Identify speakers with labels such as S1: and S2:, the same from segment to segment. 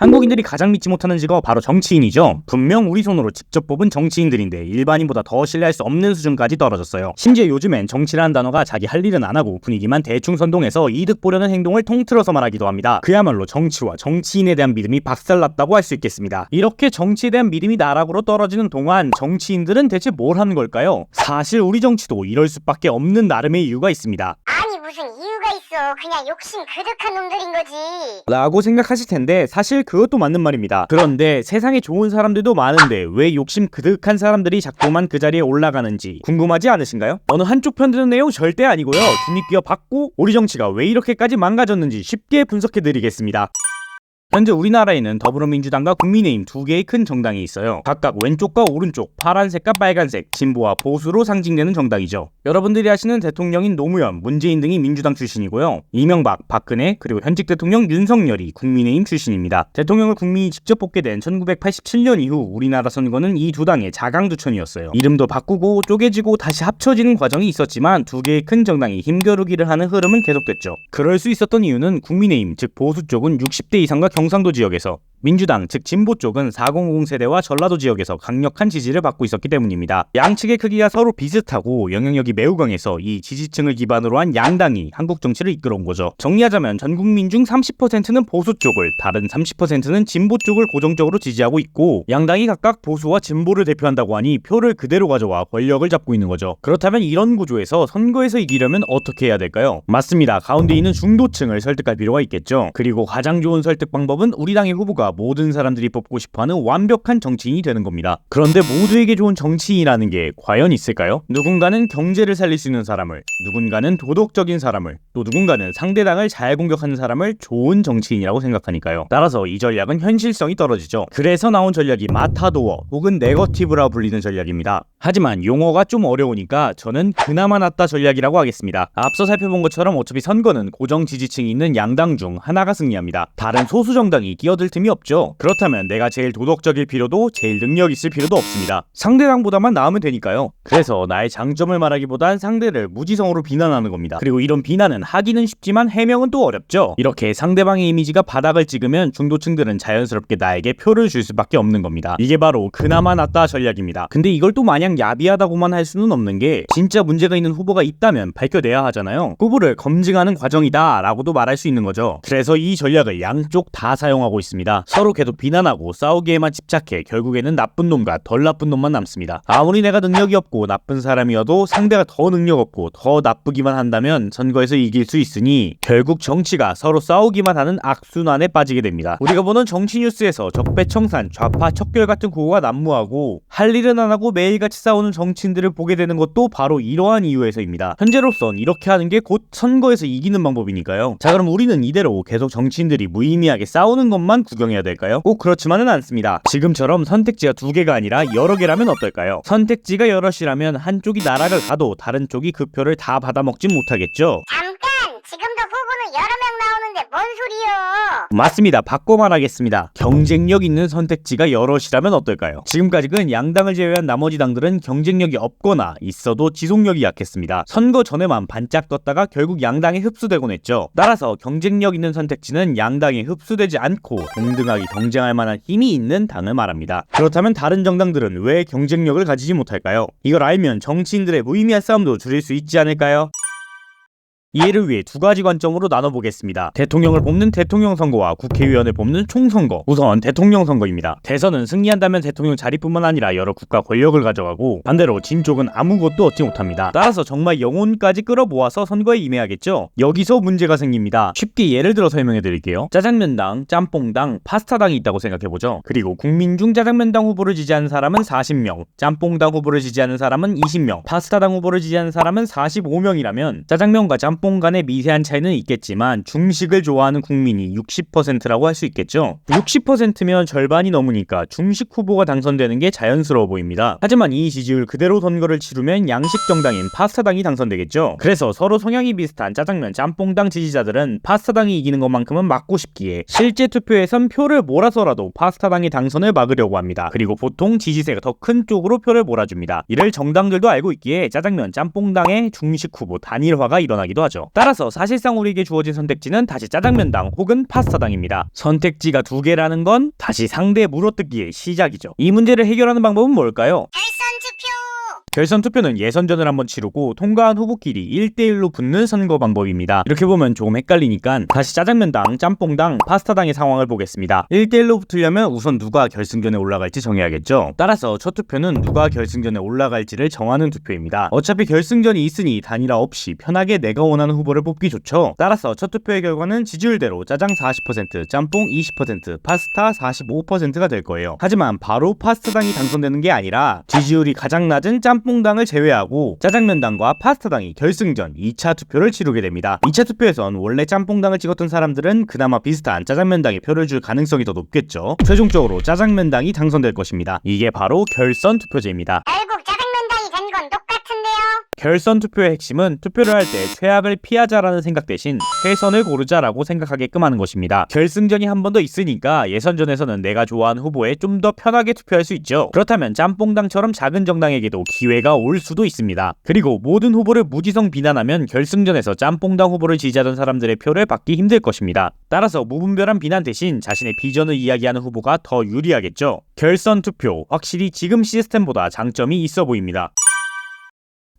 S1: 한국인들이 가장 믿지 못하는 직업 바로 정치인이죠. 분명 우리 손으로 직접 뽑은 정치인들인데 일반인보다 더 신뢰할 수 없는 수준까지 떨어졌어요. 심지어 요즘엔 정치라는 단어가 자기 할 일은 안 하고 분위기만 대충 선동해서 이득 보려는 행동을 통틀어서 말하기도 합니다. 그야말로 정치와 정치인에 대한 믿음이 박살났다고 할 수 있겠습니다. 이렇게 정치에 대한 믿음이 나락으로 떨어지는 동안 정치인들은 대체 뭘 하는 걸까요? 사실 우리 정치도 이럴 수밖에 없는 나름의 이유가 있습니다.
S2: 아니 무슨 이유가 있어. 그냥 욕심 그득한 놈들인 거지.
S1: 라고 생각하실 텐데 사실 그것도 맞는 말입니다. 그런데 세상에 좋은 사람들도 많은데 왜 욕심 그득한 사람들이 자꾸만 그 자리에 올라가는지 궁금하지 않으신가요? 어느 한쪽 편 드는 내용 절대 아니고요. 중립기업 받고 우리 정치가 왜 이렇게까지 망가졌는지 쉽게 분석해드리겠습니다. 현재 우리나라에는 더불어민주당과 국민의힘 두 개의 큰 정당이 있어요. 각각 왼쪽과 오른쪽, 파란색과 빨간색, 진보와 보수로 상징되는 정당이죠. 여러분들이 아시는 대통령인 노무현, 문재인 등이 민주당 출신이고요. 이명박, 박근혜, 그리고 현직 대통령 윤석열이 국민의힘 출신입니다. 대통령을 국민이 직접 뽑게 된 1987년 이후 우리나라 선거는 이 두 당의 자강두천이었어요. 이름도 바꾸고 쪼개지고 다시 합쳐지는 과정이 있었지만 두 개의 큰 정당이 힘겨루기를 하는 흐름은 계속됐죠. 그럴 수 있었던 이유는 국민의힘, 즉 보수 쪽은 60대 이상과 경상도 지역에서, 민주당 즉 진보 쪽은 400 세대와 전라도 지역에서 강력한 지지를 받고 있었기 때문입니다. 양측의 크기가 서로 비슷하고 영향력이 매우 강해서 이 지지층을 기반으로 한 양당이 한국 정치를 이끌어온 거죠. 정리하자면 전 국민 중 30%는 보수 쪽을, 다른 30%는 진보 쪽을 고정적으로 지지하고 있고, 양당이 각각 보수와 진보를 대표한다고 하니 표를 그대로 가져와 권력을 잡고 있는 거죠. 그렇다면 이런 구조에서 선거에서 이기려면 어떻게 해야 될까요? 맞습니다. 가운데 있는 중도층을 설득할 필요가 있겠죠. 그리고 가장 좋은 설득 방법은 우리 당의 후보가 모든 사람들이 뽑고 싶어하는 완벽한 정치인이 되는 겁니다. 그런데 모두에게 좋은 정치인이라는 게 과연 있을까요? 누군가는 경제를 살릴 수 있는 사람을, 누군가는 도덕적인 사람을, 또 누군가는 상대당을 잘 공격하는 사람을 좋은 정치인이라고 생각하니까요. 따라서 이 전략은 현실성이 떨어지죠. 그래서 나온 전략이 마타도어 혹은 네거티브라 불리는 전략입니다. 하지만 용어가 좀 어려우니까 저는 그나마 낫다 전략이라고 하겠습니다. 앞서 살펴본 것처럼 어차피 선거는 고정 지지층이 있는 양당 중 하나가 승리합니다. 다른 소수 정당이 끼어들 틈이 없죠. 그렇다면 내가 제일 도덕적일 필요도 제일 능력 있을 필요도 없습니다. 상대당보다만 나으면 되니까요. 그래서 나의 장점을 말하기보단 상대를 무지성으로 비난하는 겁니다. 그리고 이런 비난은 하기는 쉽지만 해명은 또 어렵죠. 이렇게 상대방의 이미지가 바닥을 찍으면 중도층들은 자연스럽게 나에게 표를 줄 수밖에 없는 겁니다. 이게 바로 그나마 낫다 전략입니다. 근데 이걸 또 마냥 야비하다고만 할 수는 없는 게, 진짜 문제가 있는 후보가 있다면 밝혀내야 하잖아요. 후보를 검증하는 과정이다 라고도 말할 수 있는 거죠. 그래서 이 전략을 양쪽 다 사용하고 있습니다. 서로 계속 비난하고 싸우기에만 집착해 결국에는 나쁜 놈과 덜 나쁜 놈만 남습니다. 아무리 내가 능력이 없고 나쁜 사람이어도 상대가 더 능력 없고 더 나쁘기만 한다면 선거에서 이길 수 있으니 결국 정치가 서로 싸우기만 하는 악순환에 빠지게 됩니다. 우리가 보는 정치 뉴스에서 적폐청산, 좌파 척결 같은 구호가 난무하고 할 일은 안 하고 매일같이 싸우는 정치인들을 보게 되는 것도 바로 이러한 이유에서입니다. 현재로선 이렇게 하는 게 곧 선거에서 이기는 방법이니까요. 자, 그럼 우리는 이대로 계속 정치인들이 무의미하게 싸우는 것만 구경해야 될까요? 꼭 그렇지만은 않습니다. 지금처럼 선택지가 두 개가 아니라 여러 개라면 어떨까요? 선택지가 여럿이라면 한쪽이 나락을 가도 다른 쪽이 그 표를 다 받아먹진 못하겠죠.
S2: 잠깐! 지금도 후보는 여러 명 나오는데 뭔 소리요?
S1: 맞습니다. 바꿔 말하겠습니다. 경쟁력 있는 선택지가 여럿이라면 어떨까요? 지금까지는 양당을 제외한 나머지 당들은 경쟁력이 없거나 있어도 지속력이 약했습니다. 선거 전에만 반짝 떴다가 결국 양당에 흡수되곤 했죠. 따라서 경쟁력 있는 선택지는 양당에 흡수되지 않고 동등하게 경쟁할 만한 힘이 있는 당을 말합니다. 그렇다면 다른 정당들은 왜 경쟁력을 가지지 못할까요? 이걸 알면 정치인들의 무의미한 싸움도 줄일 수 있지 않을까요? 이해를 위해 두 가지 관점으로 나눠보겠습니다. 대통령을 뽑는 대통령 선거와 국회의원을 뽑는 총선거. 우선 대통령 선거입니다. 대선은 승리한다면 대통령 자리뿐만 아니라 여러 국가 권력을 가져가고, 반대로 진 쪽은 아무것도 얻지 못합니다. 따라서 정말 영혼까지 끌어모아서 선거에 임해야겠죠. 여기서 문제가 생깁니다. 쉽게 예를 들어 설명해드릴게요. 짜장면당, 짬뽕당, 파스타당이 있다고 생각해보죠. 그리고 국민 중 짜장면당 후보를 지지하는 사람은 40명, 짬뽕당 후보를 지지하는 사람은 20명, 파스타당 후보를 지지하는 사람은 45명이라면 짜장면과 짬뽕 간의 미세한 차이는 있겠지만 중식을 좋아하는 국민이 60%라고 할 수 있겠죠. 60%면 절반이 넘으니까 중식 후보가 당선되는 게 자연스러워 보입니다. 하지만 이 지지율 그대로 선거를 치르면 양식 정당인 파스타당이 당선되겠죠. 그래서 서로 성향이 비슷한 짜장면, 짬뽕당 지지자들은 파스타당이 이기는 것만큼은 막고 싶기에 실제 투표에선 표를 몰아서라도 파스타당이 당선을 막으려고 합니다. 그리고 보통 지지세가 더 큰 쪽으로 표를 몰아줍니다. 이를 정당들도 알고 있기에 짜장면, 짬뽕당의 중식 후보 단일화가 일어나기도 하죠. 하죠. 따라서 사실상 우리에게 주어진 선택지는 다시 짜장면당 혹은 파스타당입니다. 선택지가 두 개라는 건 다시 상대의 물어뜯기의 시작이죠. 이 문제를 해결하는 방법은 뭘까요?
S2: 결선 투표.
S1: 결선 투표는 예선전을 한번 치르고 통과한 후보끼리 1대1로 붙는 선거 방법입니다. 이렇게 보면 조금 헷갈리니까 다시 짜장면당, 짬뽕당, 파스타당의 상황을 보겠습니다. 1대1로 붙으려면 우선 누가 결승전에 올라갈지 정해야겠죠. 따라서 첫 투표는 누가 결승전에 올라갈지를 정하는 투표입니다. 어차피 결승전이 있으니 단일화 없이 편하게 내가 원하는 후보를 뽑기 좋죠. 따라서 첫 투표의 결과는 지지율대로 짜장 40%, 짬뽕 20%, 파스타 45%가 될 거예요. 하지만 바로 파스타당이 당선되는 게 아니라 지지율이 가장 낮은 짬뽕당을 제외하고 짜장면당과 파스타당이 결승전 2차 투표를 치르게 됩니다. 2차 투표에선 원래 짬뽕당을 찍었던 사람들은 그나마 비슷한 짜장면당에 표를 줄 가능성이 더 높겠죠. 최종적으로 짜장면당이 당선될 것입니다. 이게 바로 결선 투표제입니다.
S2: 결국 짜장면당이 된 건 똑같은데요.
S1: 결선 투표의 핵심은 투표를 할 때 최악을 피하자라는 생각 대신 최선을 고르자라고 생각하게끔 하는 것입니다. 결승전이 한 번 더 있으니까 예선전에서는 내가 좋아하는 후보에 좀 더 편하게 투표할 수 있죠. 그렇다면 짬뽕당처럼 작은 정당에게도 기회가 올 수도 있습니다. 그리고 모든 후보를 무지성 비난하면 결승전에서 짬뽕당 후보를 지지하던 사람들의 표를 받기 힘들 것입니다. 따라서 무분별한 비난 대신 자신의 비전을 이야기하는 후보가 더 유리하겠죠. 결선 투표, 확실히 지금 시스템보다 장점이 있어 보입니다.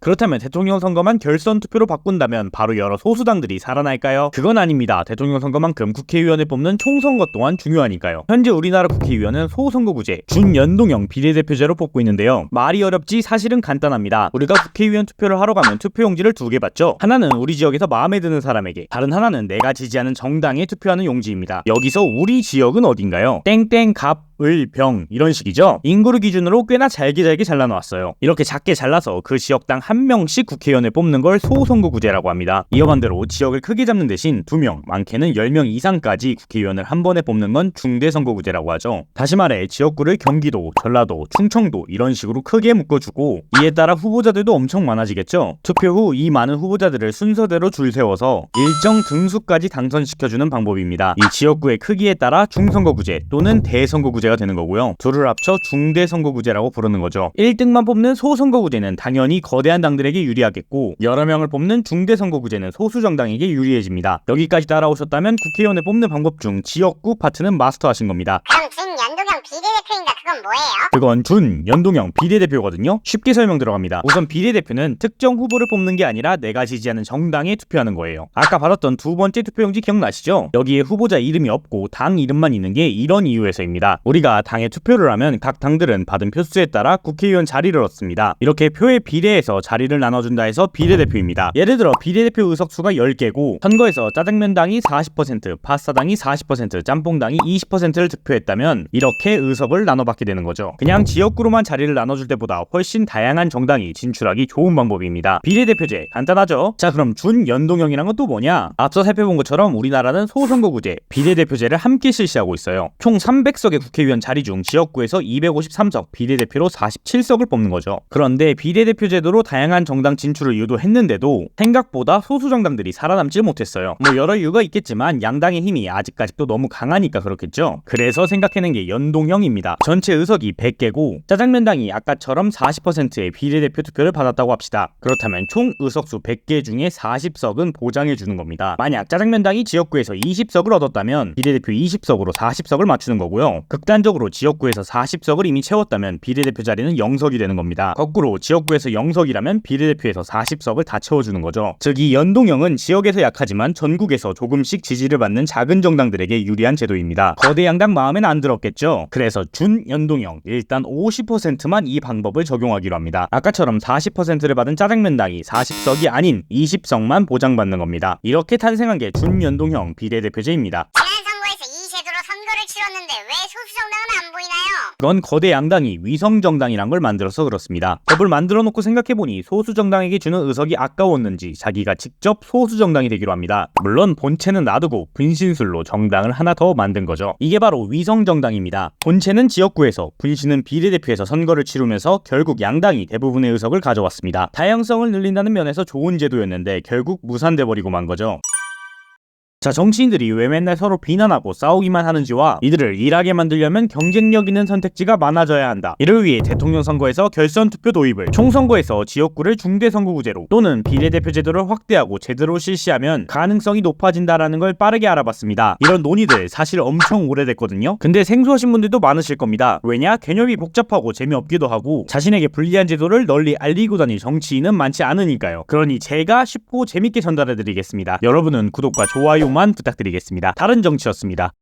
S1: 그렇다면 대통령 선거만 결선 투표로 바꾼다면 바로 여러 소수당들이 살아날까요? 그건 아닙니다. 대통령 선거만큼 국회의원을 뽑는 총선거 또한 중요하니까요. 현재 우리나라 국회의원은 소선거구제, 준연동형 비례대표제로 뽑고 있는데요. 말이 어렵지 사실은 간단합니다. 우리가 국회의원 투표를 하러 가면 투표용지를 두 개 받죠. 하나는 우리 지역에서 마음에 드는 사람에게, 다른 하나는 내가 지지하는 정당에 투표하는 용지입니다. 여기서 우리 지역은 어딘가요? 땡땡 갑 병 이런 식이죠. 인구를 기준으로 꽤나 잘게 잘라놓았어요. 이렇게 작게 잘라서 그 지역당 한 명씩 국회의원을 뽑는 걸 소선거구제라고 합니다. 이어 반대로 지역을 크게 잡는 대신 2명, 많게는 10명 이상까지 국회의원을 한 번에 뽑는 건 중대선거구제라고 하죠. 다시 말해 지역구를 경기도, 전라도, 충청도 이런 식으로 크게 묶어주고 이에 따라 후보자들도 엄청 많아지겠죠. 투표 후 이 많은 후보자들을 순서대로 줄 세워서 일정 등수까지 당선시켜주는 방법입니다. 이 지역구의 크기에 따라 중선거구제 또는 대선거구제 가 되는 거고요. 둘을 합쳐 중대선거구제라고 부르는 거죠. 1등만 뽑는 소선거구제는 당연히 거대한 당들에게 유리하겠고 여러 명을 뽑는 중대선거구제는 소수 정당에게 유리해집니다. 여기까지 따라오셨다면 국회의원을 뽑는 방법 중 지역구 파트는 마스터하신 겁니다.
S2: 그럼 준연동형 비례대표인가 그건 뭐예요?
S1: 그건 준연동형 비례대표거든요. 쉽게 설명 들어갑니다. 우선 비례대표는 특정 후보를 뽑는 게 아니라 내가 지지하는 정당에 투표하는 거예요. 아까 받았던 두 번째 투표용지 기억나시죠? 여기에 후보자 이름이 없고 당 이름만 있는 게 이런 이유에서입니다. 우리가 당에 투표를 하면 각 당들은 받은 표수에 따라 국회의원 자리를 얻습니다. 이렇게 표에 비례해서 자리를 나눠준다 해서 비례대표입니다. 예를 들어 비례대표 의석수가 10개고 선거에서 짜장면당이 40%, 파스타당이 40%, 짬뽕당이 20%를 득표했다면 이렇게 의석을 나눠받게 되는 거죠. 그냥 지역구로만 자리를 나눠줄 때보다 훨씬 다양한 정당이 진출하기 좋은 방법입니다. 비례대표제 간단하죠? 자, 그럼 준연동형이란 건 또 뭐냐? 앞서 살펴본 것처럼 우리나라는 소선거구제, 비례대표제를 함께 실시하고 있어요. 총 300석의 국회의원 자리 중 지역구에서 253석, 비례대표로 47석을 뽑는 거죠. 그런데 비례대표 제도로 다양한 정당 진출을 유도했는데도 생각보다 소수 정당들이 살아남지 못했어요. 뭐 여러 이유가 있겠지만 양당의 힘이 아직까지도 너무 강하니까 그렇겠죠. 그래서 생각해낸 게 연동형입니다. 전체 의석이 100개고 짜장면당이 아까처럼 40%의 비례대표 투표를 받았다고 합시다. 그렇다면 총 의석수 100개 중에 40석은 보장해주는 겁니다. 만약 짜장면당이 지역구에서 20석을 얻었다면 비례대표 20석으로 40석을 맞추는 거고요. 극단적으로 지역구에서 40석을 이미 채웠다면 비례대표 자리는 0석이 되는 겁니다. 거꾸로 지역구에서 0석이라면 비례대표에서 40석을 다 채워주는 거죠. 즉 이 연동형은 지역에서 약하지만 전국에서 조금씩 지지를 받는 작은 정당들에게 유리한 제도입니다. 거대 양당 마음엔 안 들었겠죠? 그래서 준연동형 일단 50%만 이 방법을 적용하기로 합니다. 아까처럼 40%를 받은 짜장면당이 40석이 아닌 20석만 보장받는 겁니다. 이렇게 탄생한 게 준연동형 비례대표제입니다.
S2: 지난 선거에서 이 제도로 선거를 치렀는데 왜 소수 정당은 안 보이나요?
S1: 그건 거대 양당이 위성 정당이란 걸 만들어서 그렇습니다. 법을 만들어 놓고 생각해보니 소수 정당에게 주는 의석이 아까웠는지 자기가 직접 소수 정당이 되기로 합니다. 물론 본체는 놔두고 분신술로 정당을 하나 더 만든 거죠. 이게 바로 위성 정당입니다. 본체는 지역구에서, 분신은 비례대표에서 선거를 치르면서 결국 양당이 대부분의 의석을 가져왔습니다. 다양성을 늘린다는 면에서 좋은 제도였는데 결국 무산돼 버리고 만 거죠. 자, 정치인들이 왜 맨날 서로 비난하고 싸우기만 하는지와 이들을 일하게 만들려면 경쟁력 있는 선택지가 많아져야 한다. 이를 위해 대통령 선거에서 결선 투표 도입을, 총선거에서 지역구를 중대선거구제로 또는 비례대표 제도를 확대하고 제대로 실시하면 가능성이 높아진다라는 걸 빠르게 알아봤습니다. 이런 논의들 사실 엄청 오래됐거든요. 근데 생소하신 분들도 많으실 겁니다. 왜냐? 개념이 복잡하고 재미없기도 하고 자신에게 불리한 제도를 널리 알리고 다닐 정치인은 많지 않으니까요. 그러니 제가 쉽고 재밌게 전달해드리겠습니다. 여러분은 구독과 좋아요만 부탁드리겠습니다. 다른 정치였습니다.